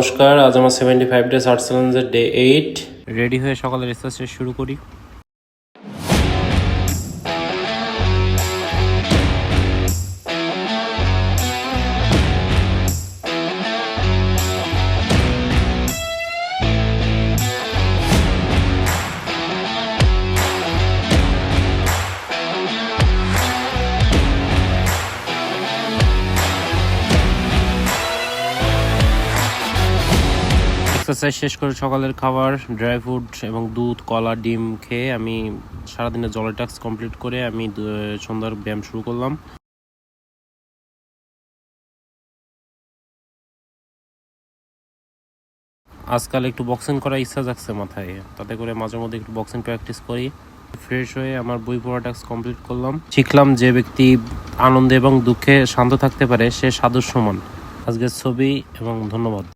নমস্কার, আজ আমার 75 ডেজ আর্ট চ্যালেঞ্জের ডে 8। রেডি হয়ে সকালের এক্সারসাইজ শুরু করি। এক্সারসাইজ শেষ করে সকালের খাবার, ড্রাই ফ্রুট এবং দুধ, কলা, ডিম খেয়ে আমি সারাদিনের জলের টাস্ক কমপ্লিট করে আমি সন্ধ্যার ব্যায়াম শুরু করলাম। আজকাল একটু বক্সিং করার ইচ্ছা জাগছে মাথায়, তাতে করে মাঝে মধ্যে একটু বক্সিং প্র্যাকটিস করি। ফ্রেশ হয়ে আমার বই পড়া টাস্ক কমপ্লিট করলাম। শিখলাম যে ব্যক্তি আনন্দে এবং দুঃখে শান্ত থাকতে পারে সে সাধুর সমান। আজকের ছবি এবং ধন্যবাদ।